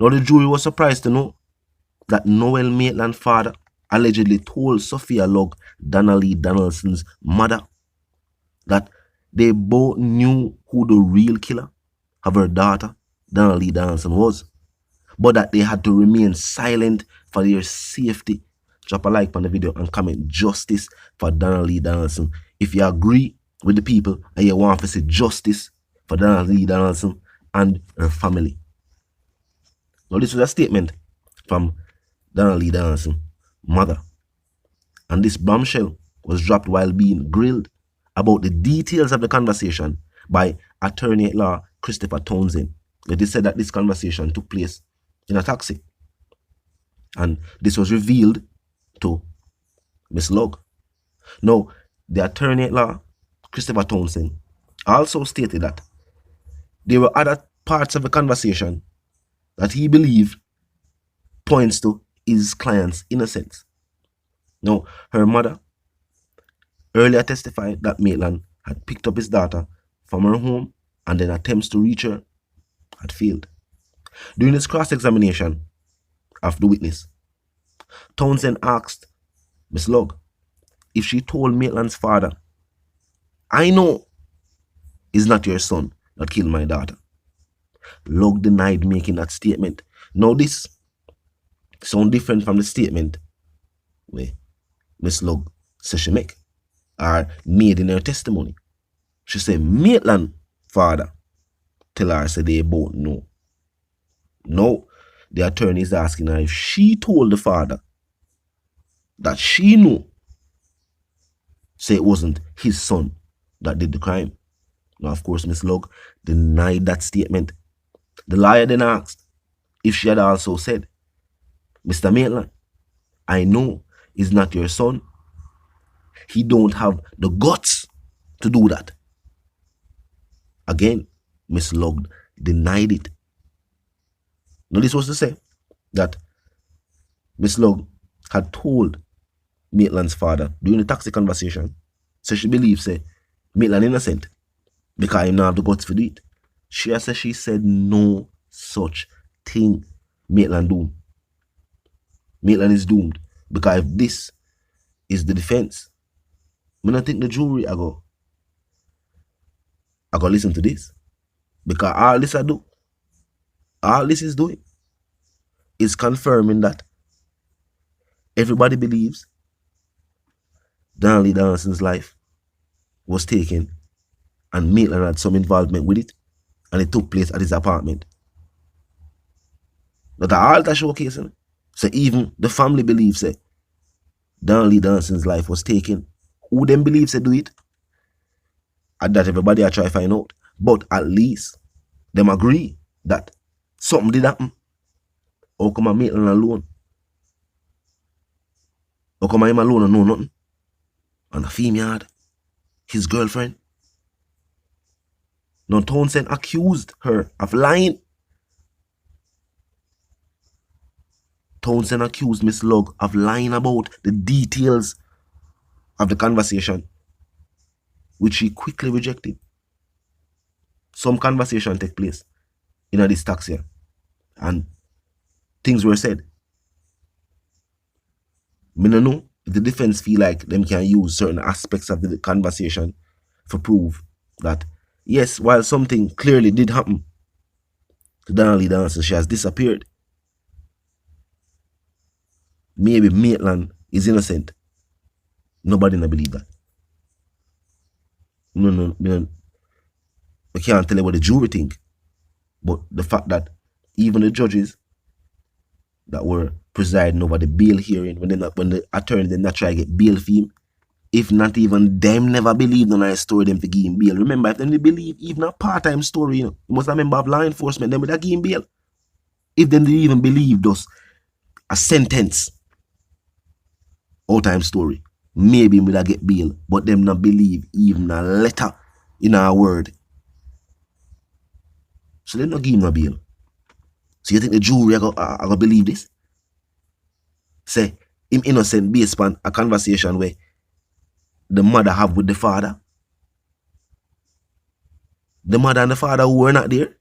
Now the jury was surprised to know that Noel Maitland's father allegedly told Sophia Lugg, Donnelly Donaldson's mother, that they both knew who the real killer of her daughter, Donnelly Donaldson, was, but that they had to remain silent for their safety. Drop a like on the video and comment justice for Donnelly Donaldson if you agree with the people and you want to see justice for Donnelly Donaldson and her family. Now this was a statement from Donnelly Donaldson's mother, and this bombshell was dropped while being grilled about the details of the conversation by attorney at law Christopher Townsend. They said that this conversation took place in a taxi, and this was revealed to Miss Lugg. Now, the attorney at law Christopher Townsend also stated that there were other parts of the conversation that he believed points to his client's innocence. Now, her mother earlier testified that Maitland had picked up his daughter from her home and then attempts to reach her had failed. During his cross-examination of the witness, Townsend asked Miss Lugg if she told Maitland's father, "I know it's not your son that killed my daughter." Lugg denied making that statement. Now this sounds different from the statement where Miss Lugg says she make or made in her testimony. She said Maitland's father tell her say they both know. No, the attorney is asking her if she told the father that she knew, say it wasn't his son that did the crime. Now, of course, Miss Lugg denied that statement. The lawyer then asked if she had also said, "Mr. Maitland, I know he's not your son. He don't have the guts to do that." Again, Miss Lugg denied it. Now, this was to say that Miss Lugg had told Maitland's father during the taxi conversation, so she believes Maitland innocent because he don't have the guts to do it. She said no such thing. Maitland doomed. Maitland is doomed because if this is the defense, I don't think the jury I go listen to this, because all this is doing is confirming that everybody believes Donnelly Donaldson's life was taken and Maitland had some involvement with it, and it took place at his apartment. But all that showcasing, so even the family believes Donnelly Donaldson's life was taken. Who them believes do it? And that everybody I try to find out. But at least them agree that something did happen. How come Maitland alone? How come him alone and know nothing? And a female, his girlfriend. Now Townsend accused her of lying. Townsend accused Miss Lugg of lying about the details of the conversation, which she quickly rejected. Some conversation take place in this taxi, and things were said. I don't know if the defense feel like them can use certain aspects of the conversation for prove that, yes, while something clearly did happen to Donnelly Donaldson, she has disappeared. Maybe Maitland is innocent. Nobody not believe that. No, I can't tell you what the jury think. But the fact that even the judges that were presiding over the bail hearing, when the attorney did not try to get bail for him, if not even them never believed on a story them to give him bail. Remember, if them they believe even a part-time story, you must have a member of law enforcement, them would have give him bail. If them they even believed us a sentence all-time story, maybe we would get bail, but them not believe even a letter in our word. So they not give him a bail. So you think the jury are gonna believe this? Say him innocent based on a conversation where the mother have with the father. The mother and the father who were not there.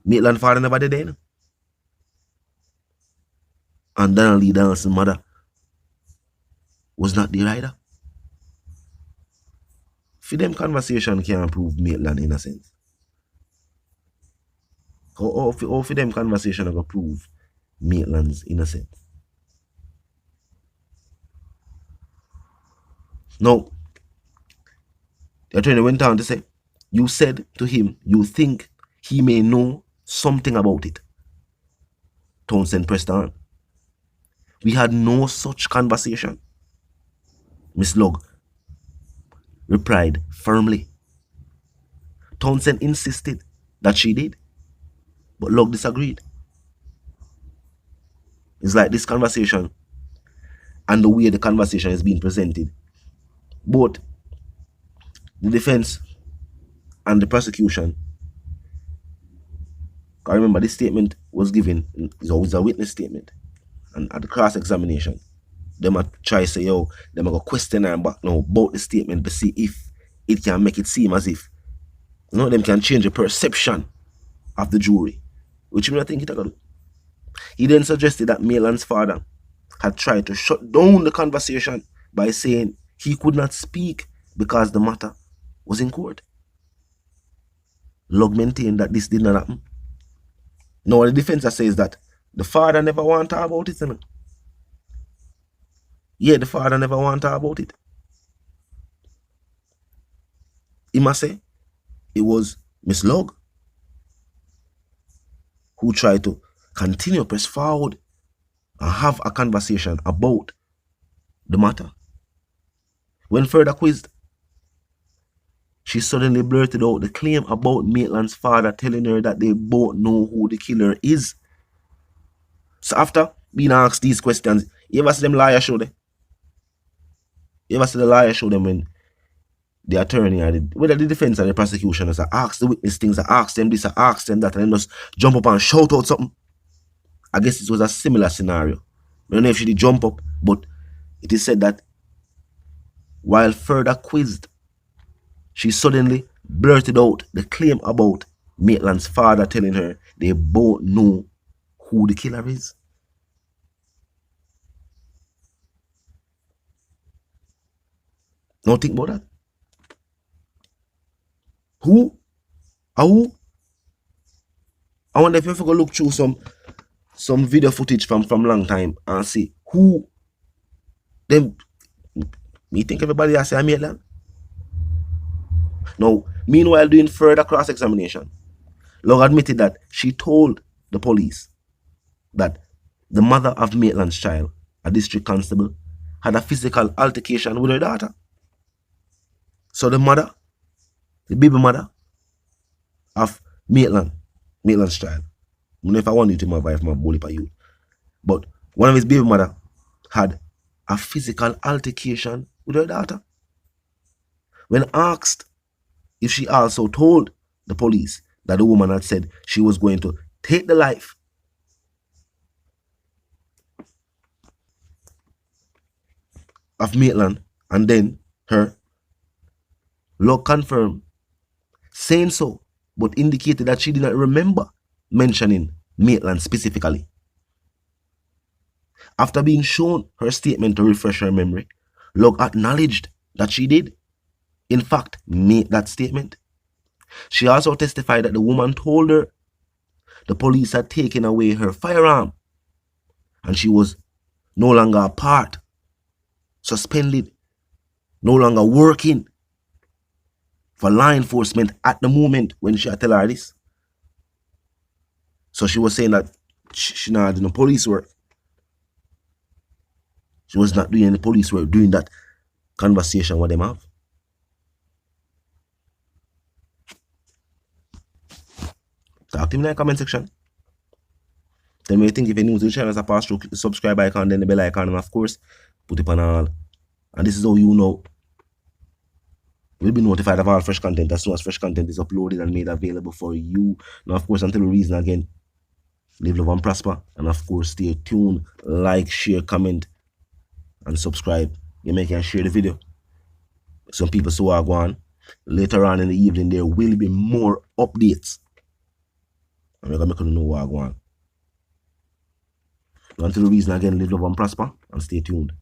Maitland's father never did there. and Donnelly Donaldson's mother was not there either. For them conversation can't prove Maitland innocent. How for them conversation are going to prove Maitland's innocent? Now, the attorney went on to say, you said to him, you think he may know something about it. Townsend pressed on. We had no such conversation. Miss Lugg replied firmly. Townsend insisted that she did, but Lugg disagreed. It's like this conversation and the way the conversation is being presented, both the defense and the prosecution. I remember this statement was given, it's always a witness statement, and at the cross-examination, them a try to say, yo, them a go question her back now about the statement to see if it can make it seem as if, you know, them can change the perception of the jury, which I think it a go do. He then suggested that Maitland's father had tried to shut down the conversation by saying he could not speak because the matter was in court. Lugg maintained that this did not happen. Now the defense says that the father never wanted to talk about it. Yeah, the father never wanted to talk about it. He must say it was Miss Lugg who tried to continue press forward and have a conversation about the matter. When further quizzed, she suddenly blurted out the claim about Maitland's father telling her that they both know who the killer is. So after being asked these questions, you ever see them liar show them? You ever see the liar show them when the attorney or whether the defense or the prosecution has asked the witness things, asked them this, asked them that, and then just jump up and shout out something? I guess it was a similar scenario. I don't know if she did jump up, but it is said that while further quizzed, she suddenly blurted out the claim about Maitland's father telling her they both know who the killer is. Now think about that. Who? Who? I wonder if you ever go look through some video footage from long time and see who them. Me think everybody has say Maitland. Now, meanwhile, doing further cross-examination, Lugg admitted that she told the police that the mother of Maitland's child, a district constable, had a physical altercation with her daughter. So the mother, the baby mother of Maitland's child, I don't know if I want you to my wife, my bully for you, but one of his baby mother had a physical altercation with her daughter. When asked if she also told the police that the woman had said she was going to take the life of Maitland and then her, Lugg confirmed saying so, but indicated that she did not remember mentioning Maitland specifically. After being shown her statement to refresh her memory, Lugg acknowledged that she did, in fact, make that statement. She also testified that the woman told her the police had taken away her firearm and she was no longer a part, suspended, no longer working for law enforcement at the moment when she had tell her this. So she was saying that she not doing no police work. She was not doing any police work during that conversation what them have. Talk to me in the comment section. Tell me what you think. If you're new to the channel, as a pass through, click the subscribe icon, then the bell icon, and of course, put it on all. And this is how you know you'll be notified of all fresh content as soon as fresh content is uploaded and made available for you. Now, of course, until the reason again, live, love, and prosper. And of course, stay tuned, like, share, comment, and subscribe. You may can share the video. Some people so are going. Later on in the evening, there will be more updates. I'm going to make you know what I want. Until the reason again, live, love, and prosper, and stay tuned.